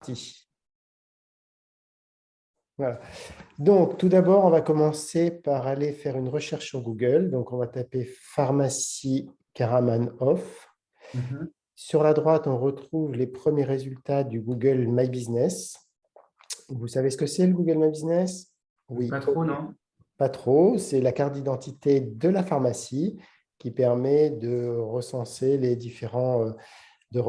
parti. Voilà. Donc, tout d'abord, on va commencer par aller faire une recherche sur Google. Donc, on va taper pharmacie Karaman Off. Mhm. Sur la droite, on retrouve les premiers résultats du Google My Business. Vous savez ce que c'est le Google My Business? Oui, Pas trop, non? pas trop. C'est la carte d'identité de la pharmacie qui permet de recenser les différents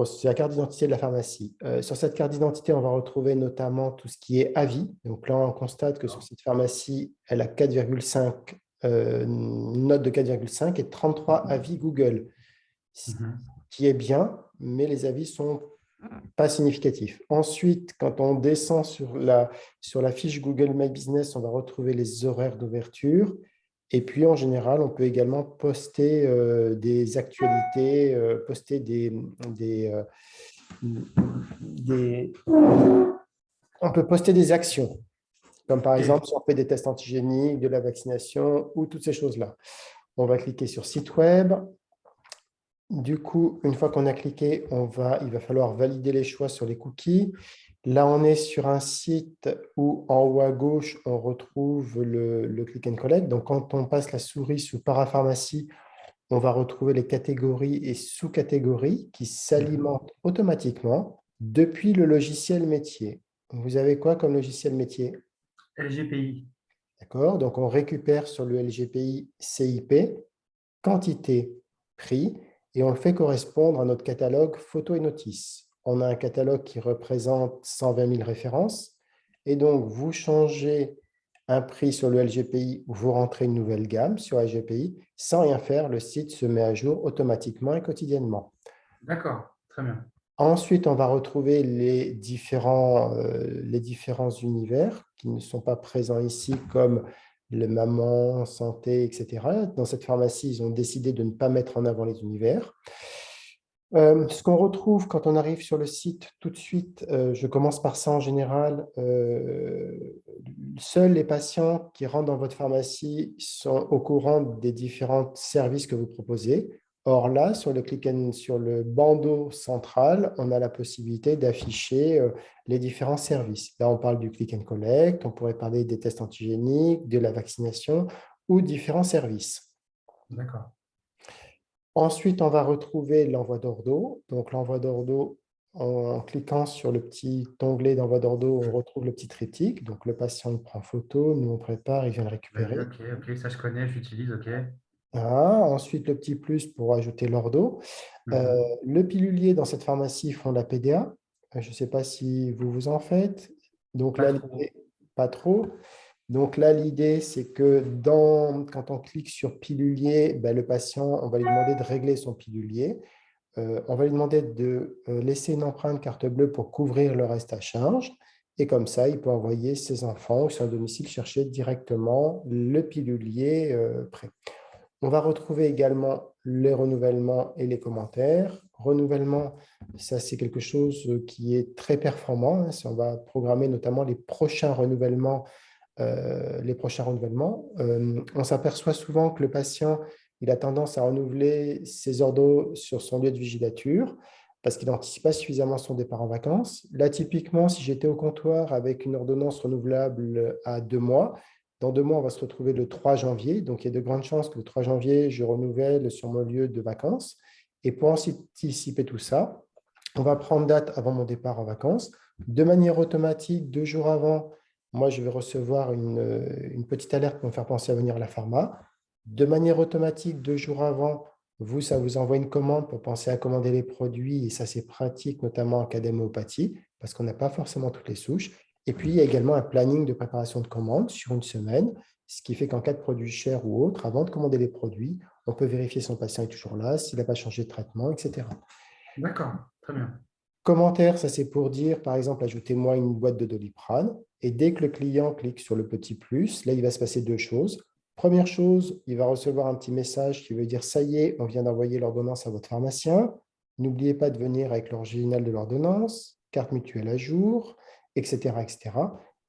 c'est la carte d'identité de la pharmacie. Sur cette carte d'identité, on va retrouver notamment tout ce qui est avis. Donc là, on constate que sur cette pharmacie, elle a 4,5 note de 4,5 et 33 avis Google, ce Mhm. qui est bien, mais les avis sont pas significatifs. Ensuite, quand on descend sur la fiche Google My Business, on va retrouver les horaires d'ouverture. Et puis, en général, on peut également poster des actualités, poster des- on peut poster des actions, comme par Ok. exemple si on fait des tests antigéniques, de la vaccination ou toutes ces choses-là. On va cliquer sur site web. Du coup, une fois qu'on a cliqué, il va falloir valider les choix sur les cookies. Là, on est sur un site où en haut à gauche, on retrouve le click and collect. Donc, quand on passe la souris sous parapharmacie, on va retrouver les catégories et sous-catégories qui Mhm. s'alimentent automatiquement depuis le logiciel métier. Vous avez quoi comme logiciel métier? LGPI. D'accord? Donc, on récupère sur le LGPI CIP, quantité, prix, et on le fait correspondre à notre catalogue photos et notices. On a un catalogue qui représente 120 000 références, et donc vous changez un prix sur le LGPI ou vous rentrez une nouvelle gamme sur LGPI, sans rien faire, le site se met à jour automatiquement et quotidiennement. D'accord, très bien. Ensuite, on va retrouver les différents univers qui ne sont pas présents ici, comme le maman, santé, etc. Dans cette pharmacie, ils ont décidé de ne pas mettre en avant les univers. Ce qu'on retrouve quand on arrive sur le site, tout de suite, je commence par ça en général, seuls les patients qui rentrent dans votre pharmacie sont au courant des différents services que vous proposez. Or là, sur le bandeau central, on a la possibilité d'afficher les différents services. Là, on parle du click and collect, on pourrait parler des tests antigéniques, de la vaccination ou différents services. D'accord. Ensuite, on va retrouver l'envoi d'ordo. Donc, l'envoi d'ordo, en cliquant sur le petit onglet d'envoi d'ordo, on retrouve le petit triptyque. Donc, le patient il prend photo, nous on prépare, il vient le Oui, récupérer. ok, ok, ça je connais, j'utilise, ok. Ah, ensuite, le petit plus pour ajouter l'ordo. Mhm. Le pilulier dans cette pharmacie font la PDA. Je ne sais pas si vous vous en faites. Donc Pas là, trop. pas trop. Donc là, l'idée, c'est que quand on clique sur pilulier, ben, le patient, on va lui demander de régler son pilulier. On va lui demander de laisser une empreinte carte bleue pour couvrir le reste à charge. Et comme ça, il peut envoyer ses enfants ou son domicile chercher directement le pilulier prêt. On va retrouver également les renouvellements et les commentaires. Renouvellement, ça c'est quelque chose qui est très performant, hein. Si on va programmer notamment les prochains renouvellements, on s'aperçoit souvent que le patient il a tendance à renouveler ses ordres sur son lieu de vigilature parce qu'il n'anticipe pas suffisamment son départ en vacances. Là, typiquement, si j'étais au comptoir avec une ordonnance renouvelable à 2 mois, dans 2 mois, on va se retrouver le 3 janvier. Donc, il y a de grandes chances que le 3 janvier, je renouvelle sur mon lieu de vacances. Et pour anticiper tout ça, on va prendre date avant mon départ en vacances. De manière automatique, 2 jours avant, moi, je vais recevoir une petite alerte pour me faire penser à venir à la pharma. De manière automatique, 2 jours avant, ça vous envoie une commande pour penser à commander les produits. Et ça, c'est pratique, notamment en cas d'hémopathie, parce qu'on n'a pas forcément toutes les souches. Et puis, il y a également un planning de préparation de commande sur une semaine, ce qui fait qu'en cas de produits chers ou autres, avant de commander les produits, on peut vérifier si son patient est toujours là, s'il n'a pas changé de traitement, etc. D'accord, très bien. Commentaire, ça c'est pour dire, par exemple, ajoutez-moi une boîte de Doliprane. Et dès que le client clique sur le petit plus, là, il va se passer deux choses. Première chose, il va recevoir un petit message qui veut dire, ça y est, on vient d'envoyer l'ordonnance à votre pharmacien. N'oubliez pas de venir avec l'original de l'ordonnance, carte mutuelle à jour, etc., etc.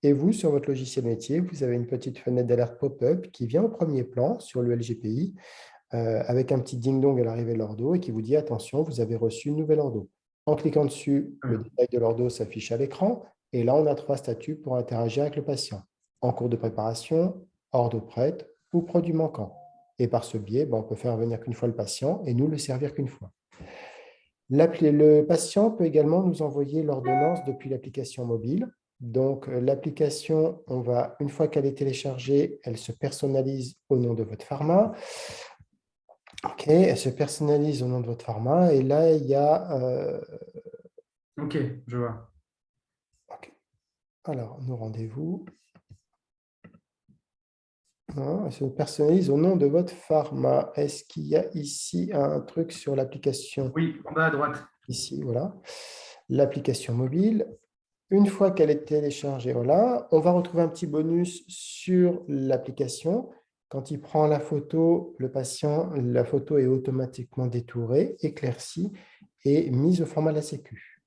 Et vous, sur votre logiciel métier, vous avez une petite fenêtre d'alerte pop-up qui vient au premier plan sur le LGPI avec un petit ding-dong à l'arrivée de l'ordo et qui vous dit, attention, vous avez reçu une nouvelle ordo. En cliquant dessus, Très le bien. détail de l'ordo s'affiche à l'écran. Et là, on a 3 statuts pour interagir avec le patient. En cours de préparation, ordo prête ou produit manquant. Et par ce biais, on peut faire venir qu'une fois le patient et nous le servir qu'une fois. Le patient peut également nous envoyer l'ordonnance depuis l'application mobile. Donc, l'application, une fois qu'elle est téléchargée, elle se personnalise au nom de votre pharma. OK, elle se personnalise au nom de votre pharma. Et là, il y a... Ok, je vois. OK. Alors, nos rendez-vous. Non, elle se personnalise au nom de votre pharma. Est-ce qu'il y a ici un truc sur l'application? Oui, en bas à droite. Ici, voilà. L'application mobile. Une fois qu'elle est téléchargée, voilà, on va retrouver un petit bonus sur l'application. Quand il prend la photo, le patient, la photo est automatiquement détourée, éclaircie et mise au format de la Sécu.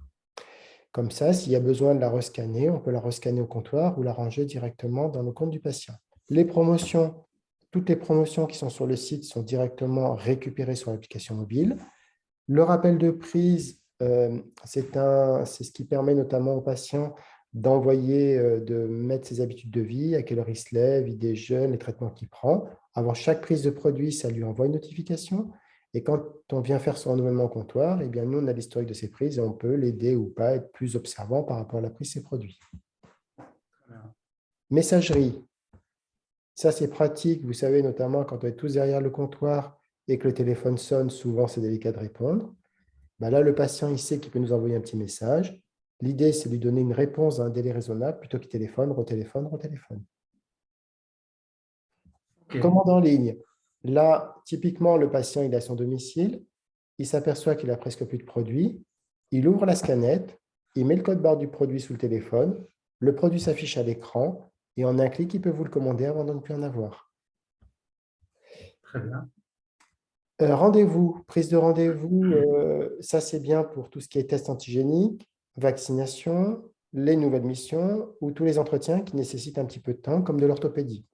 Comme ça, s'il y a besoin de la rescanner, on peut la rescanner au comptoir ou la ranger directement dans le compte du patient. Les promotions, toutes les promotions qui sont sur le site sont directement récupérées sur l'application mobile. Le rappel de prise, c'est ce qui permet notamment aux patients d'envoyer, de mettre ses habitudes de vie, à quelle heure il se lève, il déjeune, les traitements qu'il prend. Avant chaque prise de produit, ça lui envoie une notification. Et quand on vient faire son renouvellement au comptoir, eh bien, nous, on a l'historique de ses prises et on peut l'aider ou pas, être plus observant par rapport à la prise de ses produits. Très bien. Messagerie, ça c'est pratique, vous savez, notamment quand on est tous derrière le comptoir et que le téléphone sonne, souvent c'est délicat de répondre. Là, le patient, il sait qu'il peut nous envoyer un petit message. L'idée, c'est de lui donner une réponse à un délai raisonnable plutôt qu'il téléphone, retéléphone, retéléphone. Ok, Commande en ligne. Là, typiquement, le patient, il est à son domicile. Il s'aperçoit qu'il a presque plus de produits. Il ouvre la scanette. Il met le code barre du produit sous le téléphone. Le produit s'affiche à l'écran. Et en un clic, il peut vous le commander avant de ne plus en avoir. très bien. Rendez-vous, prise de rendez-vous, ça c'est bien pour tout ce qui est test antigénique, vaccination, les nouvelles missions ou tous les entretiens qui nécessitent un petit peu de temps, comme de l'orthopédie.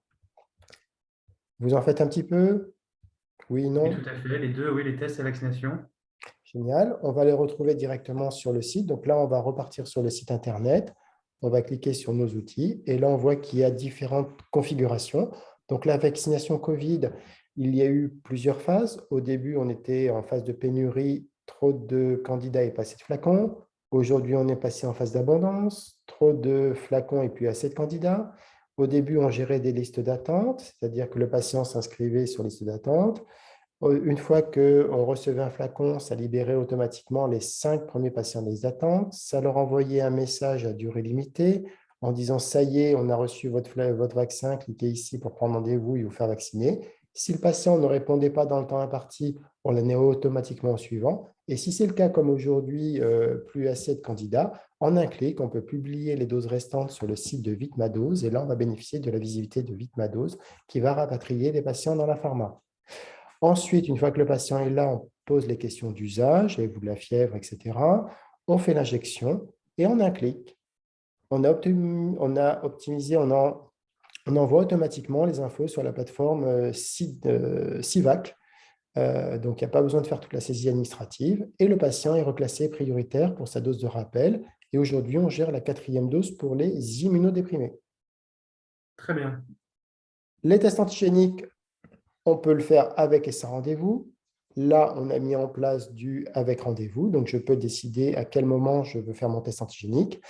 Vous en faites un petit peu? Oui, Oui, non? tout à fait. Les deux, oui, les tests et vaccination. Génial. On va les retrouver directement sur le site. Donc là, on va repartir sur le site Internet. On va cliquer sur nos outils. Et là, on voit qu'il y a différentes configurations. Donc la vaccination Covid, il y a eu plusieurs phases. Au début, on était en phase de pénurie, trop de candidats et pas assez de flacons. Aujourd'hui, on est passé en phase d'abondance, trop de flacons et puis assez de candidats. Au début, on gérait des listes d'attente, c'est-à-dire que le patient s'inscrivait sur liste d'attente. Une fois qu'on recevait un flacon, ça libérait automatiquement les 5 premiers patients des attentes. Ça leur envoyait un message à durée limitée en disant « ça y est, on a reçu votre vaccin, cliquez ici pour prendre rendez-vous et vous faire vacciner ». Si le patient ne répondait pas dans le temps imparti, on l'amenait automatiquement au suivant. Et si c'est le cas comme aujourd'hui, plus assez de candidats, en un clic, on peut publier les doses restantes sur le site de Vitmadose et là, on va bénéficier de la visibilité de Vitmadose qui va rapatrier les patients dans la pharma. Ensuite, une fois que le patient est là, on pose les questions d'usage, avez-vous de la fièvre, etc. On fait l'injection et en un clic, on a optimisé, on envoie automatiquement les infos sur la plateforme CIVAC. Donc, il n'y a pas besoin de faire toute la saisie administrative et le patient est reclassé prioritaire pour sa dose de rappel. Et aujourd'hui, on gère la 4e dose pour les immunodéprimés. Très bien. Les tests antigéniques, on peut le faire avec et sans rendez-vous. Là, on a mis en place du avec rendez-vous. Donc, je peux décider à quel moment je veux faire mon test antigénique.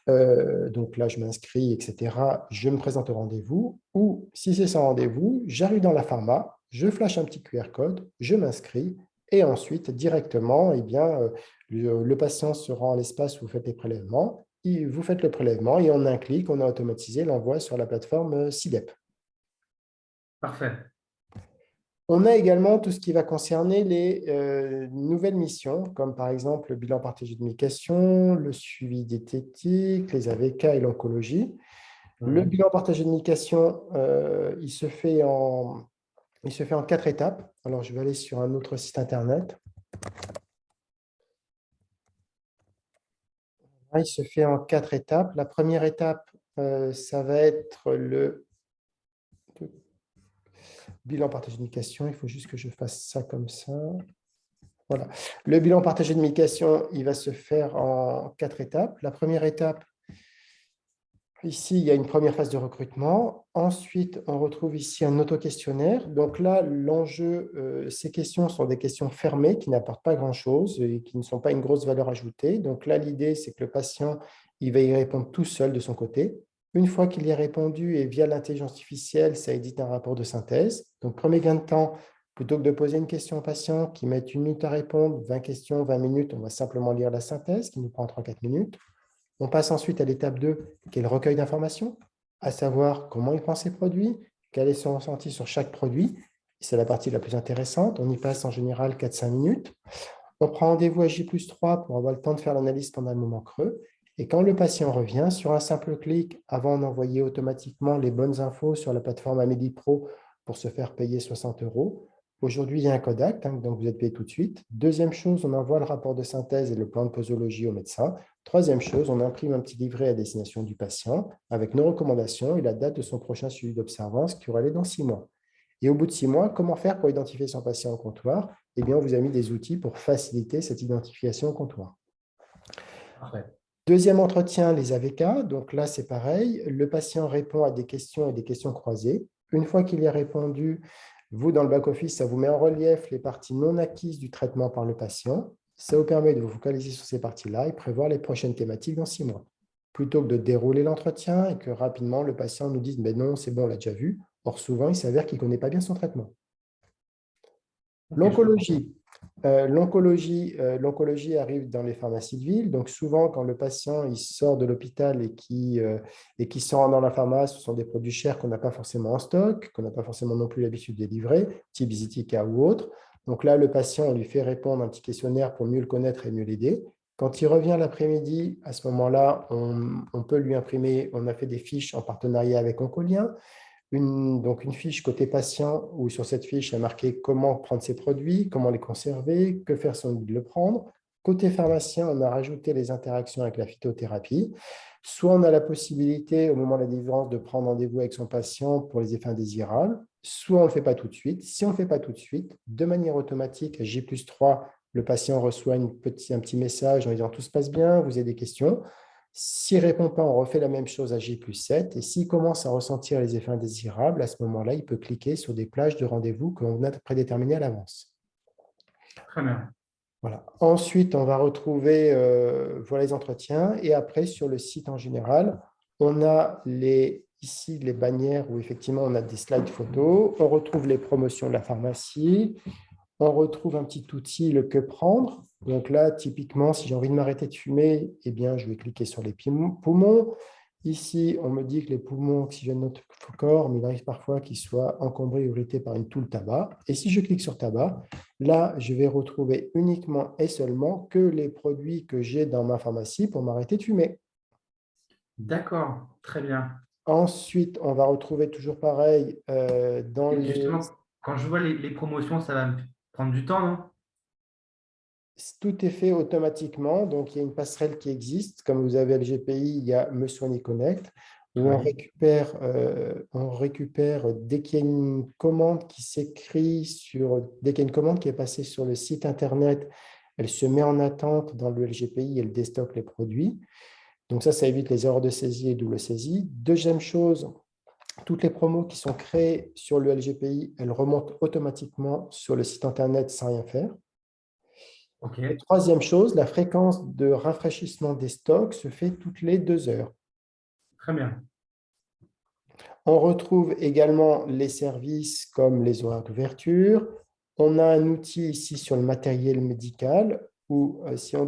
Donc là, je m'inscris, etc. Je me présente au rendez-vous. Ou si c'est sans rendez-vous, j'arrive dans la pharma, je flash un petit QR code, je m'inscris. Et ensuite, directement, le patient se rend à l'espace où vous faites les prélèvements. Vous faites le prélèvement et en un clic, on a automatisé l'envoi sur la plateforme CIDEP. Parfait. On a également tout ce qui va concerner les nouvelles missions, comme par exemple le bilan partagé de médication, le suivi diététique, les AVK et l'oncologie. Le bilan partagé de médication, il se fait en 4 étapes. Alors, je vais aller sur un autre site Internet. Il se fait en 4 étapes. La première étape, ça va être le bilan partagé de médication. Il faut juste que je fasse ça comme ça. Voilà. Le bilan partagé de médication, il va se faire en 4 étapes. La première étape, ici, il y a une première phase de recrutement. Ensuite, on retrouve ici un auto-questionnaire. Donc là, l'enjeu, ces questions sont des questions fermées qui n'apportent pas grand-chose et qui ne sont pas une grosse valeur ajoutée. Donc là, l'idée, c'est que le patient, il va y répondre tout seul de son côté. Une fois qu'il y a répondu et via l'intelligence artificielle, ça édite un rapport de synthèse. Donc, premier gain de temps, plutôt que de poser une question au patient qui met 1 minute à répondre, 20 questions, 20 minutes, on va simplement lire la synthèse qui nous prend 3-4 minutes. On passe ensuite à l'étape 2, qui est le recueil d'informations, à savoir comment il prend ses produits, quel est son ressenti sur chaque produit. C'est la partie la plus intéressante. On y passe en général 4-5 minutes. On prend rendez-vous à J+3 pour avoir le temps de faire l'analyse pendant un moment creux. Et quand le patient revient, sur un simple clic, avant d'envoyer automatiquement les bonnes infos sur la plateforme Amélie Pro pour se faire payer 60 euros, aujourd'hui, il y a un code acte, donc vous êtes payé tout de suite. Deuxième chose, on envoie le rapport de synthèse et le plan de posologie au médecin. Troisième chose, on imprime un petit livret à destination du patient avec nos recommandations et la date de son prochain suivi d'observance qui aura lieu dans 6 mois. Et au bout de 6 mois, comment faire pour identifier son patient au comptoir? Eh bien, on vous a mis des outils pour faciliter cette identification au comptoir. Parfait. Deuxième entretien, les AVK. Donc là, c'est pareil. Le patient répond à des questions et des questions croisées. Une fois qu'il y a répondu, vous, dans le back-office, ça vous met en relief les parties non acquises du traitement par le patient. Ça vous permet de vous focaliser sur ces parties-là et prévoir les prochaines thématiques dans 6 mois. Plutôt que de dérouler l'entretien et que rapidement, le patient nous dise « mais non, c'est bon, on l'a déjà vu ». Or, souvent, il s'avère qu'il ne connaît pas bien son traitement. Ok, je comprends. L'oncologie. L'oncologie arrive dans les pharmacies de ville. Donc, souvent, quand le patient il sort de l'hôpital et qui se rend dans la pharmacie, ce sont des produits chers qu'on n'a pas forcément en stock, qu'on n'a pas forcément non plus l'habitude de livrer, type Zytiga ou autre. Donc là, le patient, on lui fait répondre un petit questionnaire pour mieux le connaître et mieux l'aider. Quand il revient l'après-midi, à ce moment-là, on peut lui imprimer, on a fait des fiches en partenariat avec Oncolien, donc une fiche côté patient où sur cette fiche, il y a marqué comment prendre ses produits, comment les conserver, que faire si on oublie de le prendre. Côté pharmacien, on a rajouté les interactions avec la phytothérapie. Soit on a la possibilité, au moment de la délivrance, de prendre rendez-vous avec son patient pour les effets indésirables, soit on ne le fait pas tout de suite. Si on ne le fait pas tout de suite, de manière automatique, à J+3, le patient reçoit un petit message en disant « tout se passe bien, vous avez des questions ». S'il ne répond pas, on refait la même chose à J+7. Et s'il commence à ressentir les effets indésirables, à ce moment-là, il peut cliquer sur des plages de rendez-vous que l'on a prédéterminées à l'avance. Très bien. Voilà. Ensuite, on va retrouver voilà les entretiens. Et après, sur le site en général, on a ici les bannières où effectivement on a des slides photos. On retrouve les promotions de la pharmacie. On retrouve un petit outil, le que prendre. Donc là, typiquement, si j'ai envie de m'arrêter de fumer, eh bien, je vais cliquer sur les poumons. Ici, on me dit que les poumons oxygènent notre corps, mais il arrive parfois qu'ils soient encombrés ou irrités par une toux tabac. Et si je clique sur tabac, là, je vais retrouver uniquement et seulement que les produits que j'ai dans ma pharmacie pour m'arrêter de fumer. D'accord, très bien. Ensuite, on va retrouver toujours pareil dans Et les... justement, quand je vois les promotions, ça va me prendre du temps, non? Tout est fait automatiquement. Donc, il y a une passerelle qui existe. Comme vous avez LGPI, il y a Me Soigner Connect, où Oui. on récupère dès qu'il y a une commande qui s'écrit dès qu'il y a une commande qui est passée sur le site Internet, elle se met en attente dans le LGPI et elle déstocke les produits. Donc ça évite les erreurs de saisie et double saisie. Deuxième chose, toutes les promos qui sont créées sur le LGPI, elles remontent automatiquement sur le site Internet sans rien faire. Ok, Et troisième chose, la fréquence de rafraîchissement des stocks se fait toutes les 2 heures. très bien. On retrouve également les services comme les horaires d'ouverture. On a un outil ici sur le matériel médical où si vous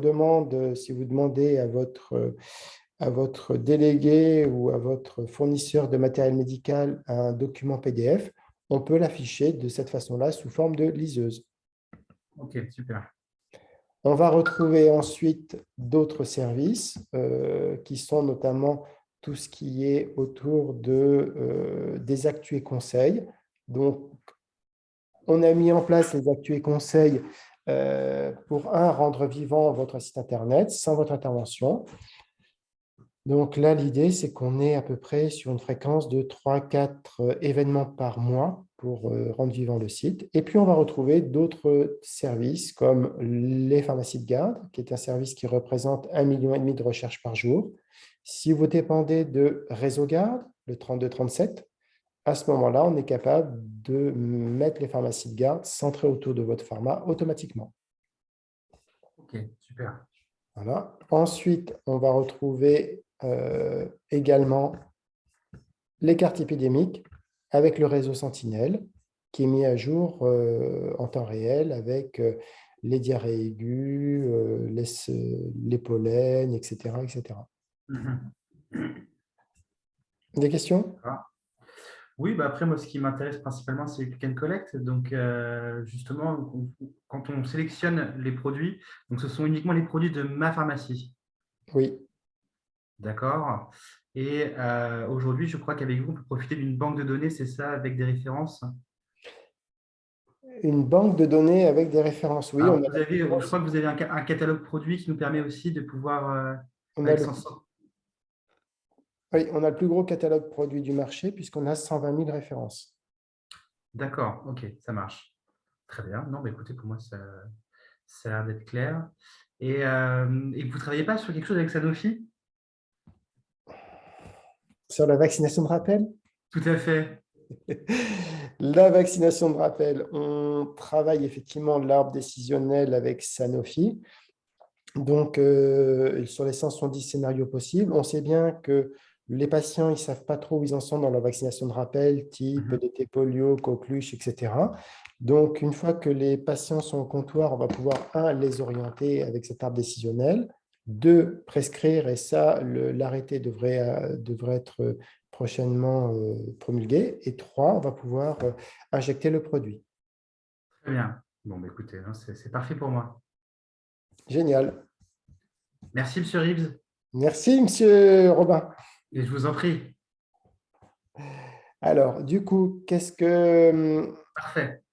demandez à votre délégué ou à votre fournisseur de matériel médical un document PDF, on peut l'afficher de cette façon-là sous forme de liseuse. Ok, super. On va retrouver ensuite d'autres services qui sont notamment tout ce qui est autour des actus et conseils. Donc, on a mis en place les actus et conseils pour, rendre vivant votre site Internet sans votre intervention. Donc là, l'idée, c'est qu'on est à peu près sur une fréquence de 3-4 événements par mois pour rendre vivant le site. Et puis, on va retrouver d'autres services comme les pharmacies de garde, qui est un service qui représente 1,5 million de recherches par jour. Si vous dépendez de Réseau Garde, le 3237, à ce moment-là, on est capable de mettre les pharmacies de garde centrées autour de votre pharma automatiquement. Ok, super. Voilà. Ensuite, on va retrouver également les cartes épidémiques avec le réseau Sentinelle qui est mis à jour en temps réel avec les diarrhées aiguës, les pollens, etc., etc. Mhm. Des questions? D'accord. Oui, bah après, moi, ce qui m'intéresse principalement, c'est le click and collect. Donc, justement, quand on sélectionne les produits, donc ce sont uniquement les produits de ma pharmacie. Oui. D'accord. Et aujourd'hui, je crois qu'avec vous, on peut profiter d'une banque de données, c'est ça, avec des références. Une banque de données avec des références. Oui, Alors, je crois que vous avez un catalogue produit qui nous permet aussi de pouvoir, on a avec le, 100. oui, on a le plus gros catalogue produit du marché puisqu'on a 120 000 références. D'accord, ok, ça marche. Très bien. Non, mais écoutez, pour moi, ça a l'air d'être clair. Et vous ne travaillez pas sur quelque chose avec Sanofi? Sur la vaccination de rappel? Tout à fait. La vaccination de rappel, on travaille effectivement l'arbre décisionnel avec Sanofi. Donc, sur les 170 scénarios possibles, on sait bien que les patients, ils ne savent pas trop où ils en sont dans leur vaccination de rappel, type Mhm. DT polio, coqueluche, etc. Donc, une fois que les patients sont au comptoir, on va pouvoir, un, les orienter avec cet arbre décisionnel, deux, prescrire, et ça, l'arrêté devrait être prochainement promulgué, et trois, on va pouvoir injecter le produit. Très bien. Bon, bah, écoutez, hein, c'est parfait pour moi. Génial. Merci, Monsieur Reeves. Merci, Monsieur Robin. Et je vous en prie. Alors, du coup, qu'est-ce que Parfait.